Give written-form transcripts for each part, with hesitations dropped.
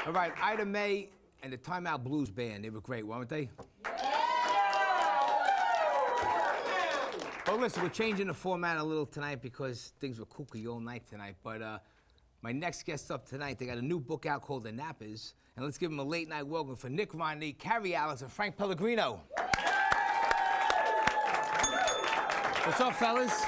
All right, Ida Mae and the Timeout Blues Band, they were great, weren't they? Well, listen, we're changing the format a little tonight because things were kooky all night tonight. But my next guest up tonight, they got a new book out called The Nappers. And let's give them a late night welcome for Nick, Rondi, Cary Alice, and Frank Pellegrino. What's up, fellas?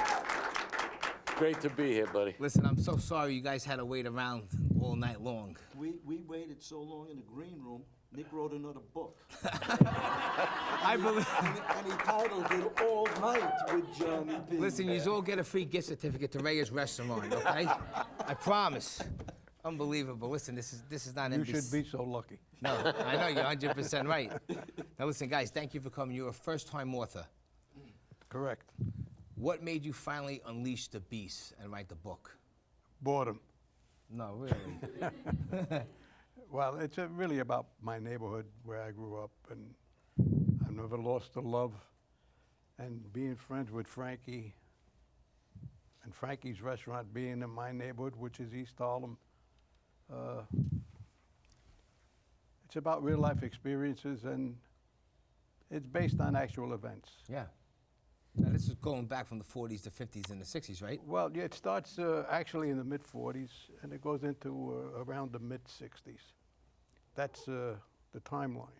Great to be here, buddy. Listen, I'm so sorry you guys had to wait around all night long. We waited so long in the green room, Nick wrote another book. I believe. And he titled it All Night with Johnny P. Listen, you all get a free gift certificate to Ray's Restaurant, okay? I promise. Unbelievable. Listen, this is not You NBC. should be so lucky. No, I know you're 100% right. Now listen, guys, thank you for coming. You're a first-time author. Correct. What made you finally unleash the beast and write the book? Boredom. No, really. Well, it's really about my neighborhood where I grew up, and I've never lost the love. And being friends with Frankie, and Frankie's restaurant being in my neighborhood, which is East Harlem. It's about real life experiences, and it's based on actual events. Yeah. Now this is going back from the 40s, the 50s, and the 60s, right? Well, yeah, it starts actually in the mid-40s, and it goes into around the mid-60s. That's the timeline.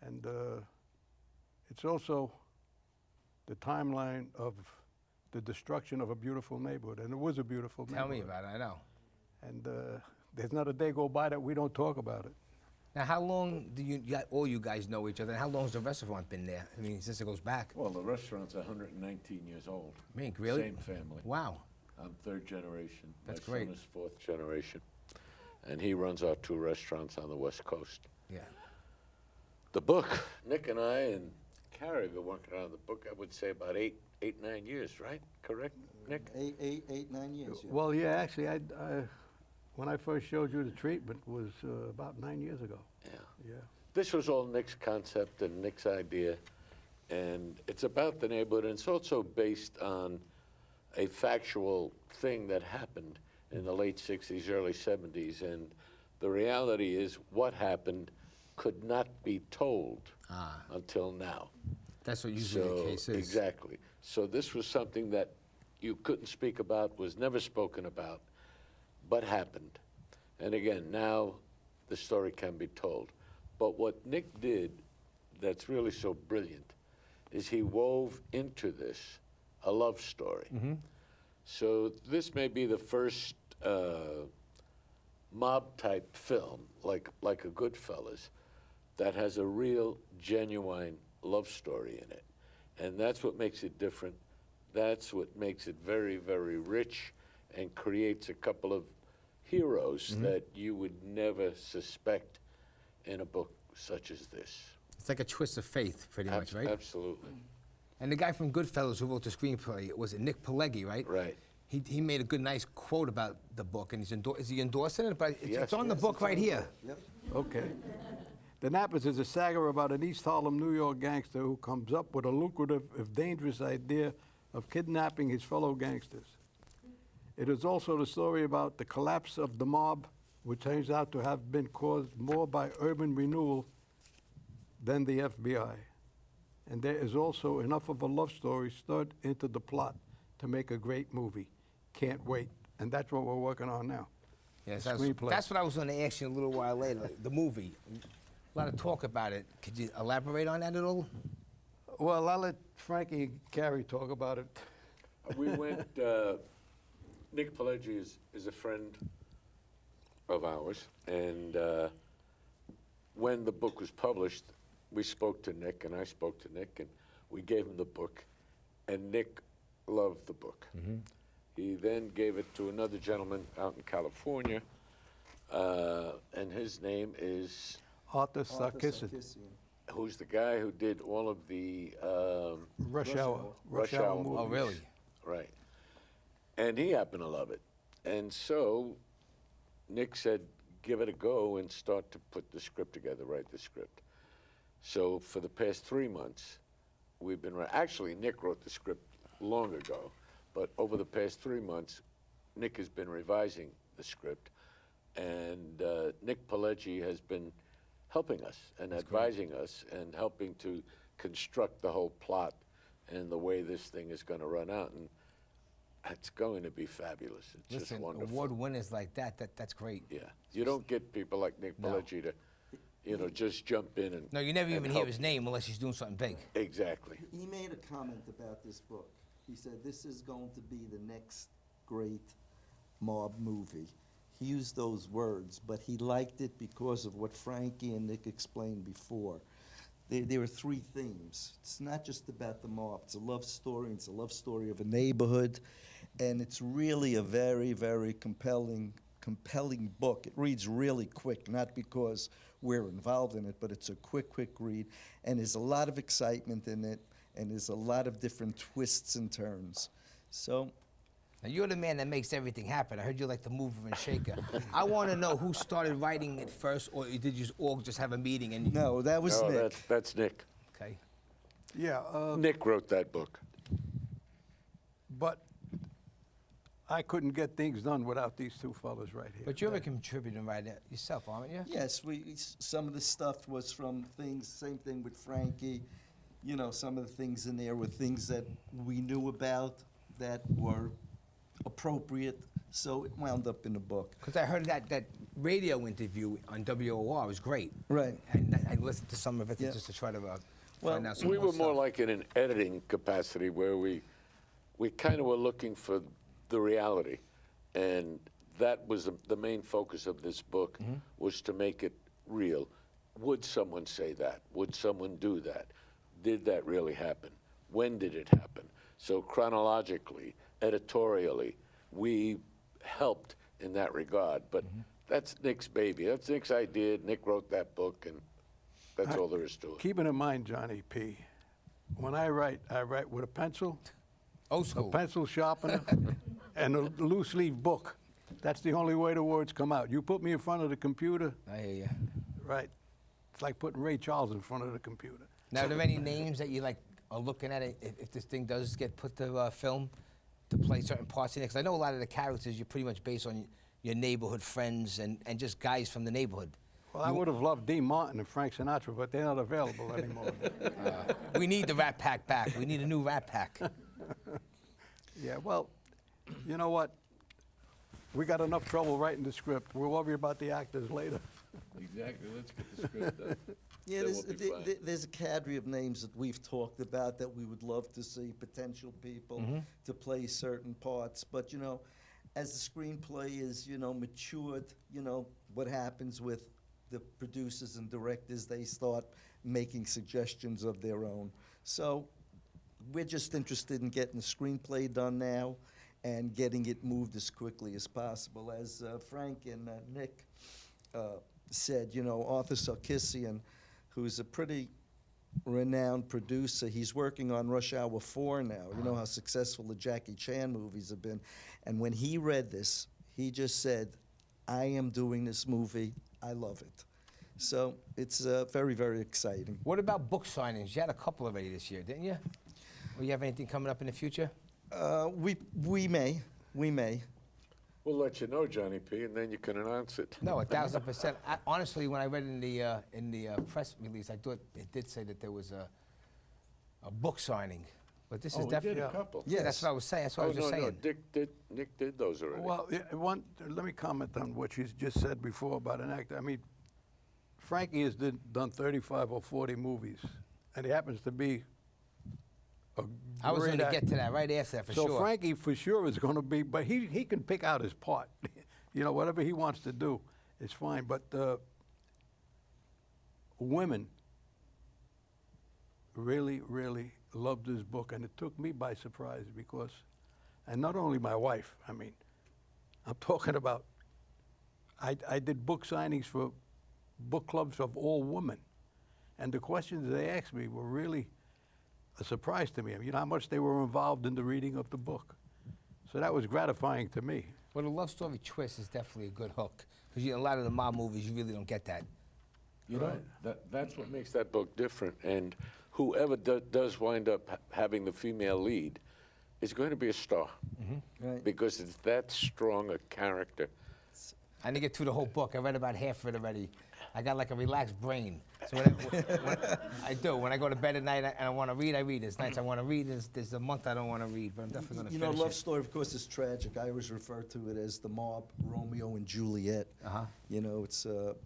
And it's also the timeline of the destruction of a beautiful neighborhood, and it was a beautiful Tell neighborhood. me about it, I know. And there's not a day go by that we don't talk about it. Now, how long do all you guys know each other, and how long has the restaurant been there? I mean, since it goes back. Well, the restaurant's 119 years old. Mink, really? Same family. Wow. I'm third generation. That's My great. son is fourth generation. And he runs our two restaurants on the West Coast. Yeah. The book, Nick and I and Cary have been working on the book, I would say about 9 years, right? Correct, Nick? 9 years. Yeah. Well, yeah, actually, when I first showed you the treatment was about 9 years ago. Yeah. Yeah. This was all Nick's concept and Nick's idea, and it's about the neighborhood, and it's also based on a factual thing that happened in the late 60s, early 70s, and the reality is what happened could not be told until now. That's what usually the case is. Exactly. So this was something that you couldn't speak about, was never spoken about, but happened. And again, now the story can be told. But what Nick did that's really so brilliant is he wove into this a love story. Mm-hmm. So this may be the first mob-type film, like a Goodfellas, that has a real, genuine love story in it. And that's what makes it different. That's what makes it very, very rich and creates a couple of heroes that you would never suspect in a book such as this. It's like a twist of faith, pretty much, right? Absolutely. And the guy from Goodfellas who wrote the screenplay, was it Nick Pellegrino, right? Right. He made a good, nice quote about the book, and is he endorsing it? But it's, Yes. it's on the Yes, book it's right on the here. book. Yep. Okay. The Nappers is a saga about an East Harlem, New York gangster who comes up with a lucrative, if dangerous, idea of kidnapping his fellow gangsters. It is also the story about the collapse of the mob, which turns out to have been caused more by urban renewal than the FBI. And there is also enough of a love story stirred into the plot to make a great movie. Can't wait. And that's what we're working on now. Yes, Screenplay. that's what I was going to ask you a little while later. The movie, a lot of talk about it. Could you elaborate on that at all? Well, I'll let Frankie and Cary talk about it. We went, Nick Pellegrino is a friend of ours, and when the book was published, we spoke to Nick, and I spoke to Nick, and we gave him the book, and Nick loved the book. He then gave it to another gentleman out in California, and his name is, Arthur Arthur Sarkisian. Sarkisian. who's the guy who did all of the Rush Rush Hour. Hour. Rush Hour movies. Oh, really? right. And he happened to love it. And so Nick said, give it a go and start to put the script together, write the script. So for the past 3 months, we've been, actually Nick wrote the script long ago, but over the past 3 months, Nick has been revising the script. And Nick Pileggi has been helping us and advising us and helping to construct the whole plot and the way this thing is going to run out. And it's going to be fabulous. It's Listen, just wonderful. award winners like that's great. Yeah. You don't get people like Nick No. Pileggi to, just jump in and No, you never and even hear help. his name unless he's doing something big. Exactly. He made a comment about this book. He said, this is going to be the next great mob movie. He used those words, but he liked it because of what Frankie and Nick explained before. There are three themes. It's not just about the mob. It's a love story. It's a love story of a neighborhood. And it's really a very, very compelling book. It reads really quick, not because we're involved in it, but it's a quick read. And there's a lot of excitement in it, and there's a lot of different twists and turns. So, Now, you're the man that makes everything happen. I heard you like the mover and shaker. I want to know who started writing it first, or did you all just have a meeting and... no, that was No, Nick. that's Nick. Okay. Yeah, Nick wrote that book. but I couldn't get things done without these two fellas right here. But you're a contributing writer yourself, aren't you? Yes, some of the stuff was from things, same thing with Frankie. You know, some of the things in there were things that we knew about that were appropriate, so it wound up in the book. Because I heard that radio interview on WOR was great. Right. And I listened to some of it Yeah. just to try to Well, find out some We more were more stuff. like in an editing capacity where we kind of were looking for the reality. And that was the main focus of this book, was to make it real. Would someone say that? Would someone do that? Did that really happen? When did it happen? So chronologically, editorially, we helped in that regard. But that's Nick's baby. That's Nick's idea. Nick wrote that book, and that's all there is to it. Keeping in mind, Johnny P., when I write with a pencil, Old a school. pencil sharpener, and a loose leaf book. That's the only way the words come out. You put me in front of the computer, I hear you. right? It's like putting Ray Charles in front of the computer. Now, are there any names that you are looking at it if this thing does get put to film to play certain parts in it? Because I know a lot of the characters you're pretty much based on your neighborhood friends and just guys from the neighborhood. Well, I would have loved Dean Martin and Frank Sinatra, but they're not available anymore. We need the Rat Pack back. We need a new Rat Pack. Yeah, well, you know what? We got enough trouble writing the script. We'll worry about the actors later. Exactly. Let's get the script done. Yeah, Then we'll be fine. there's a cadre of names that we've talked about that we would love to see, potential people to play certain parts. But, as the screenplay is, matured, what happens with the producers and directors, they start making suggestions of their own. So we're just interested in getting the screenplay done now and getting it moved as quickly as possible. As Frank and Nick said, Arthur Sarkisian, who's a pretty renowned producer, he's working on Rush Hour 4 now. You know how successful the Jackie Chan movies have been. And when he read this, he just said, I am doing this movie. I love it. So it's very, very exciting. What about book signings? You had a couple already this year, didn't you? Will you have anything coming up in the future? We may. We'll let you know, Johnny P., and then you can announce it. No, 1,000%. Honestly, when I read in the press release, I thought it did say that there was a book signing, but this is We definitely. did a couple. Yeah, that's what I was saying. That's what I was just no, saying. Nick did those already. Well, yeah, let me comment on what you just said before about an actor. I mean, Frankie has done 35 or 40 movies, and he happens to be a I was great going to actor. get to that right after that for So sure. Frankie for sure is going to be, but he can pick out his part. Whatever he wants to do is fine. But women really, really loved this book, and it took me by surprise because, and not only my wife, I mean, I'm talking about, I did book signings for book clubs of all women, and the questions they asked me were really a surprise to me. You know how much they were involved in the reading of the book. So that was gratifying to me. Well, the love story twist is definitely a good hook. Because a lot of the mob movies, you really don't get that. That's what makes that book different. And whoever does wind up having the female lead is going to be a star. Right. Because it's that strong a character. I didn't get through the whole book. I read about half of it already. I got like a relaxed brain. So I do. When I go to bed at night and I want to read, I read. There's nights I want to read. There's a month I don't want to read, but I'm definitely going to You finish know, love it. story, of course, is tragic. I always refer to it as the mob, Romeo and Juliet. Uh-huh. You know,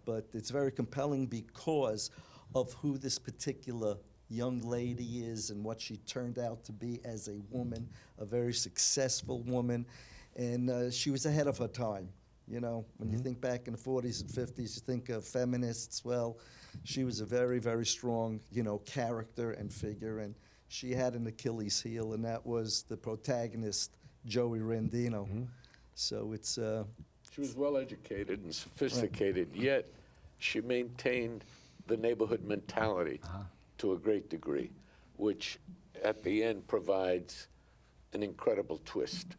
but it's very compelling because of who this particular young lady is and what she turned out to be as a woman, a very successful woman, and she was ahead of her time. You know, when you think back in the 40s and 50s, you think of feminists. Well, she was a very, very strong, you know, character and figure, and she had an Achilles heel, and that was the protagonist, Joey Rendino. So it's She was well educated and sophisticated, yet she maintained the neighborhood mentality to a great degree, which at the end provides an incredible twist.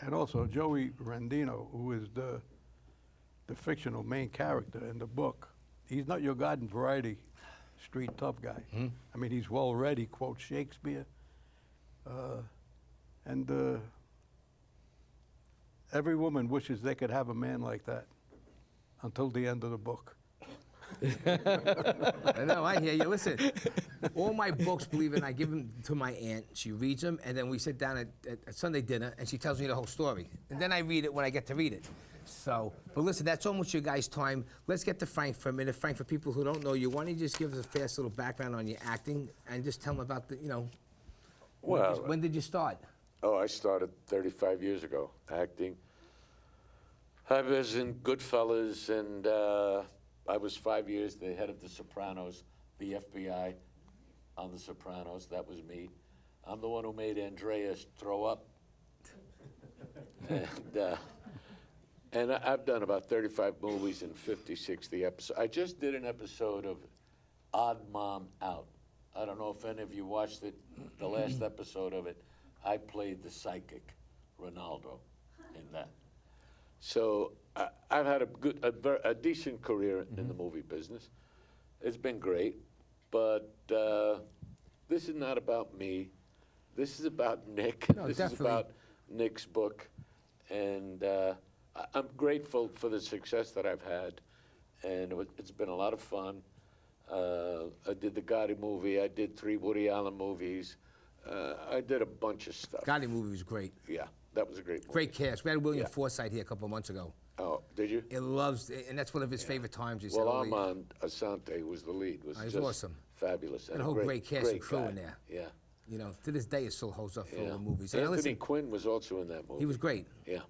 And also Joey Rendino, who is the fictional main character in the book, he's not your garden variety street tough guy. I mean, he's well read, he quotes Shakespeare. And every woman wishes they could have a man like that until the end of the book. I know, I hear you. Listen, all my books, believe it, I give them to my aunt. She reads them, and then we sit down at Sunday dinner, and she tells me the whole story. And then I read it when I get to read it. So, but listen, that's almost your guys' time. Let's get to Frank for a minute. Frank, for people who don't know you, why don't you just give us a fast little background on your acting and just tell them about the, you know, Well, when did you start? oh, I started 35 years ago acting. I was in Goodfellas, and I was 5 years the head of The Sopranos, the FBI on The Sopranos. That was me. I'm the one who made Andreas throw up. And I've done about 35 movies and 50, 60 episodes. I just did an episode of Odd Mom Out. I don't know if any of you watched it, the last episode of it. I played the psychic, Ronaldo, in that. So I've had a decent career in the movie business. It's been great, but this is not about me. This is about Nick. No, this definitely. is about Nick's book, and I'm grateful for the success that I've had, and it's been a lot of fun. I did the Gotti movie. I did 3 Woody Allen movies. I did a bunch of stuff. Gotti movie was great. Yeah, that was a great movie. Great cast. We had William Yeah. Forsythe here a couple of months ago. Oh, did you? It loves, and that's one of his favorite times. He said, Well, "Oh, he-" Armand Asante was the lead. Was he's just awesome. fabulous. And a whole great cast and crew guy. in there. Yeah. You know, to this day, it still holds up for all Yeah. the movies. And Anthony listen, Quinn was also in that movie. he was great. Yeah.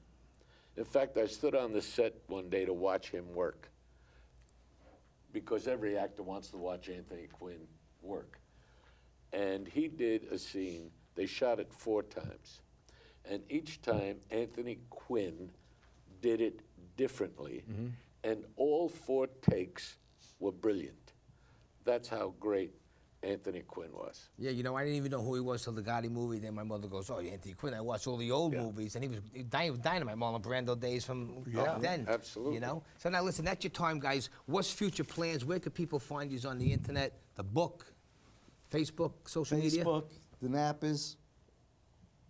In fact, I stood on the set one day to watch him work, because every actor wants to watch Anthony Quinn work. And he did a scene, they shot it 4 times. And each time, Anthony Quinn did it differently. And all 4 takes were brilliant. That's how great Anthony Quinn was. Yeah, you know, I didn't even know who he was till the Gotti movie. Then my mother goes, "Oh, Anthony Quinn." I watched all the old Yeah. movies, and he was dynamite. Marlon Brando days from up then. Absolutely. You know. So now listen, that's your time, guys. What's future plans? Where could people find you on the internet? The book, Facebook, social media, Facebook, the Nappers.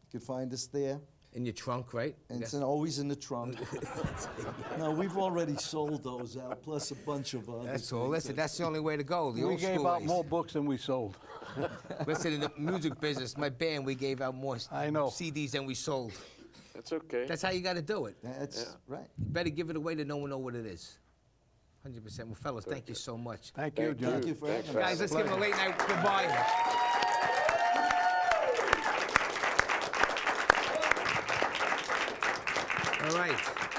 You can find us there. in your trunk, right? And Yes. it's always in the trunk. No, we've already sold those out, plus a bunch of others. That's all. Listen, that's the only way to go. The We old gave school out ways. more books than we sold. Listen, in the music business, my band, we gave out more I know. CDs than we sold. That's okay. That's how you got to do it. That's Yeah. right. You better give it away to no one know what it is. 100%. Well, fellas, thank you so much. Thank you, Thank John. Thank you for Thanks having for us. Guys, let's give them a late night goodbye. All right.